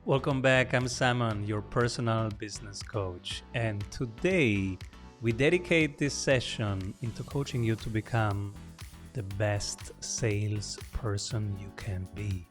Welcome back. I'm Simon, your personal business coach. And today we dedicate this session into coaching you to become the best salesperson you can be.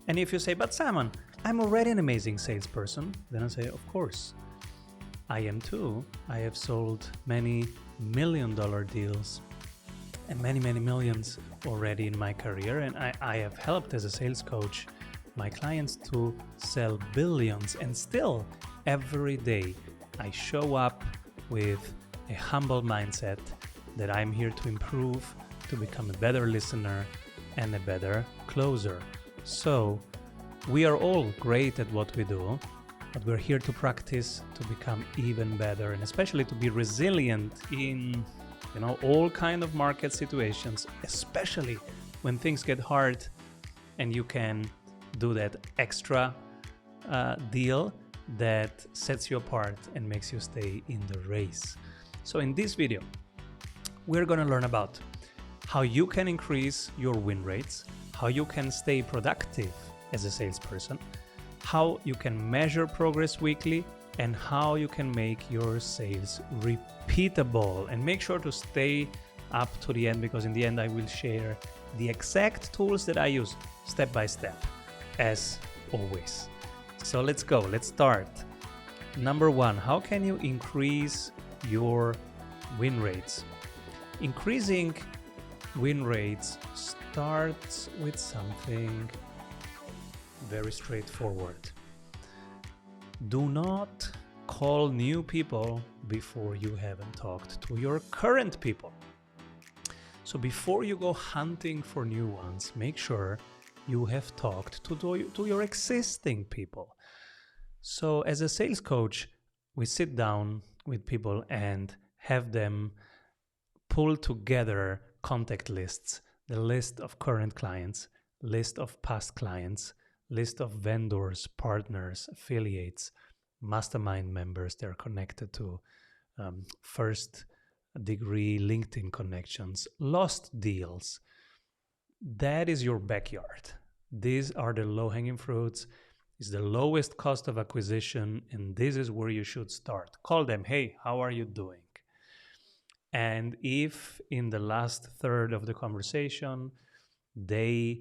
And if you say, but Simon, I'm already an amazing salesperson, then I say, of course, I am too. I have sold many million-dollar deals and many millions already in my career. And I have helped as a sales coach my clients to sell billions, and still every day I show up with a humble mindset that I'm here to improve, to become a better listener and a better closer. So we are all great at what we do, but we're here to practice to become even better, and especially to be resilient in all kind of market situations, especially when things get hard and you can do that extra deal that sets you apart and makes you stay in the race. So in this video, we're going to learn about how you can increase your win rates, how you can stay productive as a salesperson, how you can measure progress weekly, and how you can make your sales repeatable. And make sure to stay up to the end, because in the end I will share the exact tools that I use step by step, as always. So let's go, let's start. Number one, how can you increase your win rates? Increasing win rates starts with something very straightforward. Do not call new people before you haven't talked to your current people. So before you go hunting for new ones, make sure you have talked to your existing people. So as a sales coach, we sit down with people and have them pull together contact lists, the list of current clients, list of past clients, list of vendors, partners, affiliates, mastermind members they're connected to, first degree LinkedIn connections, lost deals. That is your backyard. These are the low-hanging fruits. It's the lowest cost of acquisition, and this is where you should start. Call them, hey, how are you doing? And if in the last third of the conversation, they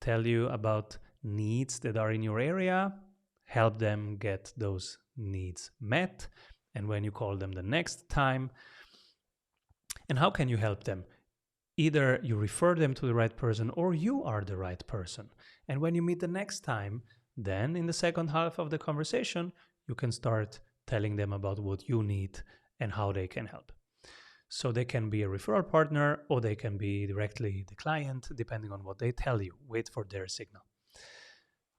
tell you about needs that are in your area, help them get those needs met. And when you call them the next time, and how can you help them? Either you refer them to the right person or you are the right person. And when you meet the next time, then in the second half of the conversation, you can start telling them about what you need and how they can help. So they can be a referral partner or they can be directly the client, depending on what they tell you. Wait for their signal.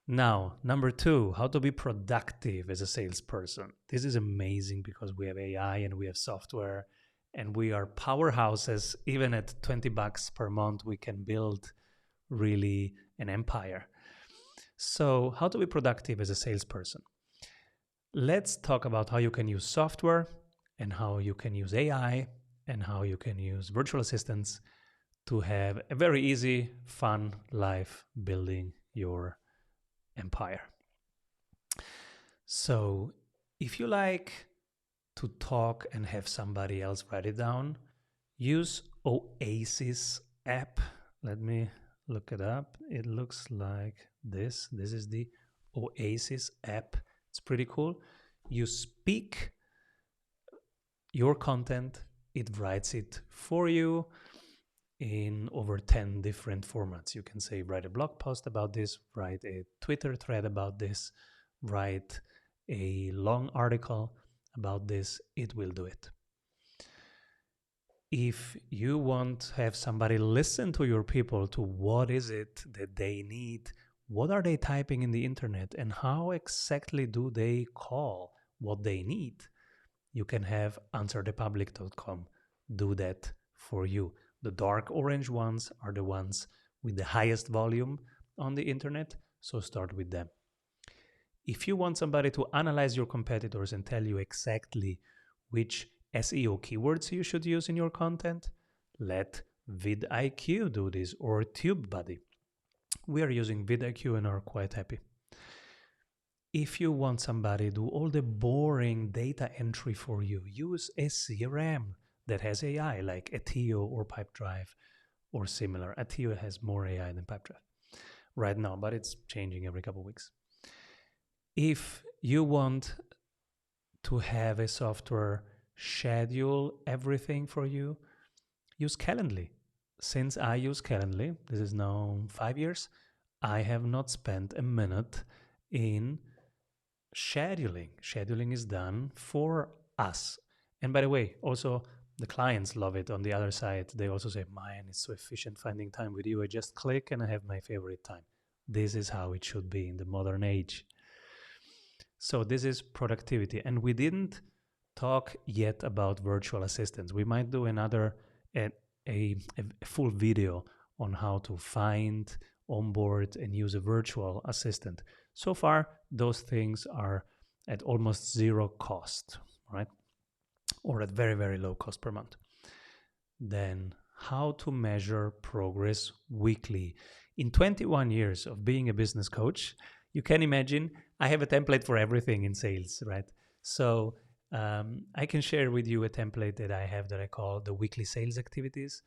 Now, number two, how to be productive as a salesperson. This is amazing because we have AI and we have software. And we are powerhouses. Even at $20 per month, we can build really an empire. So how to be productive as a salesperson? Let's talk about how you can use software and how you can use AI and how you can use virtual assistants to have a very easy, fun life building your empire. So if you like to talk and have somebody else write it down, use Oasis app. Let me look it up. It looks like this. This is the Oasis app. It's pretty cool. You speak your content, it writes it for you in over 10 different formats. You can say, write a blog post about this, write a Twitter thread about this, write a long article about this, it will do it. If you want to have somebody listen to your people, to what is it that they need, what are they typing in the internet, and how exactly do they call what they need, you can have answerthepublic.com do that for you. The dark orange ones are the ones with the highest volume on the internet, so start with them. If you want somebody to analyze your competitors and tell you exactly which SEO keywords you should use in your content, let vidIQ do this, or TubeBuddy. We are using vidIQ and are quite happy. If you want somebody to do all the boring data entry for you, use a CRM that has AI like Ateo or Pipedrive or similar. Ateo has more AI than Pipedrive right now, but it's changing every couple of weeks. If you want to have a software schedule everything for you, use Calendly. Since I use Calendly, this is now 5 years, I have not spent a minute in scheduling. Scheduling is done for us. And by the way, also the clients love it. On the other side, they also say, man, it's so efficient finding time with you. I just click and I have my favorite time. This is how it should be in the modern age. So this is productivity. And we didn't talk yet about virtual assistants. We might do another a full video on how to find, onboard, and use a virtual assistant. So far, those things are at almost zero cost, right? Or at very, very low cost per month. Then how to measure progress weekly. In 21 years of being a business coach, you can imagine I have a template for everything in sales, right? So I can share with you a template that I have that I call the weekly sales activities.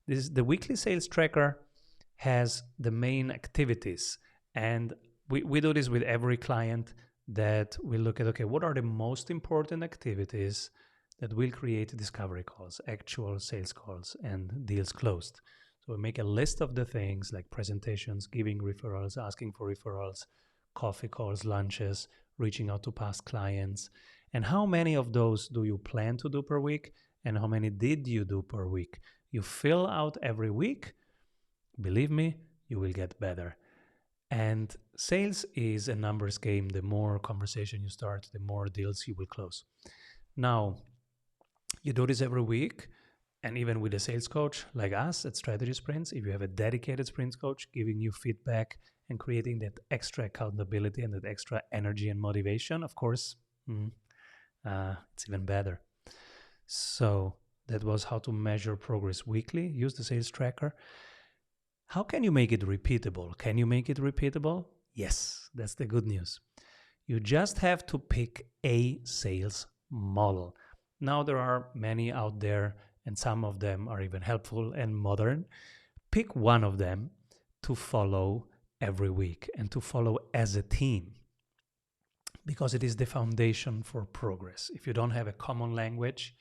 The weekly sales tracker has the main activities, and we do this with every client, that we look at, okay, what are the most important activities that will create discovery calls, actual sales calls, and deals closed. So we make a list of the things like presentations, giving referrals, asking for referrals, coffee calls, lunches, reaching out to past clients. And how many of those do you plan to do per week? And how many did you do per week? You fill out every week. Believe me, you will get better. And sales is a numbers game. The more conversation you start, the more deals you will close. Now, you do this every week, and even with a sales coach like us at Strategy Sprints, if you have a dedicated sprints coach giving you feedback and creating that extra accountability and that extra energy and motivation, of course, it's even better. So that was how to measure progress weekly. Use the sales tracker. How can you make it repeatable? Can you make it repeatable? Yes, that's the good news. You just have to pick a sales model. Now there are many out there, and some of them are even helpful and modern. Pick one of them to follow every week and to follow as a team, because it is the foundation for progress. If you don't have a common language,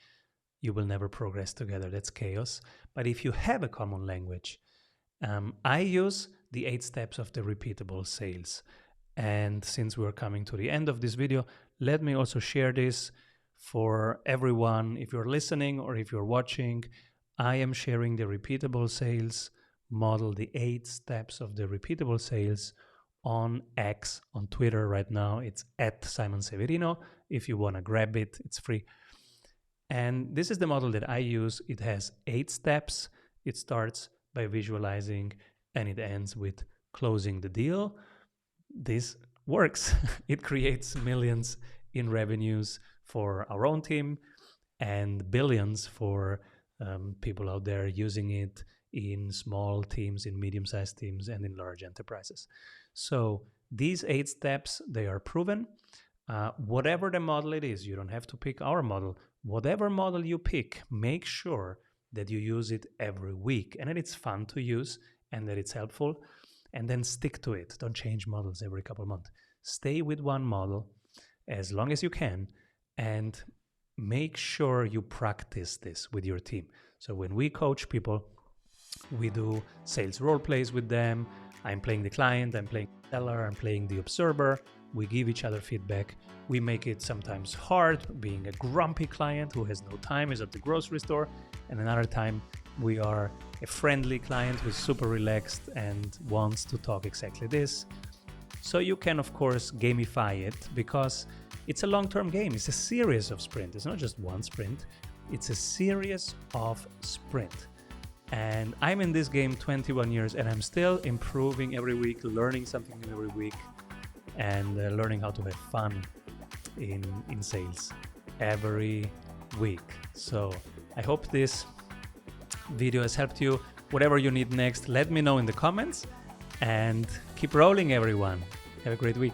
you will never progress together. That's chaos. But if you have a common language, I use the 8 steps of the repeatable sales. And since we're coming to the end of this video, let me also share this for everyone. If you're listening or if you're watching, I am sharing the repeatable sales model, the 8 steps of the repeatable sales on X, on Twitter right now. It's at Simon Severino. If you want to grab it, it's free. And this is the model that I use. It has 8 steps. It starts by visualizing and it ends with closing the deal. This works. It creates millions in revenues for our own team and billions for people out there using it in small teams, in medium-sized teams, and in large enterprises. So these 8 steps, they are proven. Whatever the model it is, you don't have to pick our model. Whatever model you pick, make sure that you use it every week and that it's fun to use and that it's helpful, and then stick to it. Don't change models every couple of months. Stay with one model as long as you can and make sure you practice this with your team. So when we coach people, we do sales role plays with them. I'm playing the client, I'm playing the seller, I'm playing the observer. We give each other feedback. We make it sometimes hard, being a grumpy client who has no time, is at the grocery store. And another time, we are a friendly client who's super relaxed and wants to talk exactly this. So you can, of course, gamify it, because it's a long-term game. It's a series of sprints. It's not just one sprint. It's a series of sprints. And I'm in this game 21 years, and I'm still improving every week, learning something new every week, and learning how to have fun in sales every week. So I hope this video has helped you. Whatever you need next, let me know in the comments, and keep rolling, everyone. Have a great week.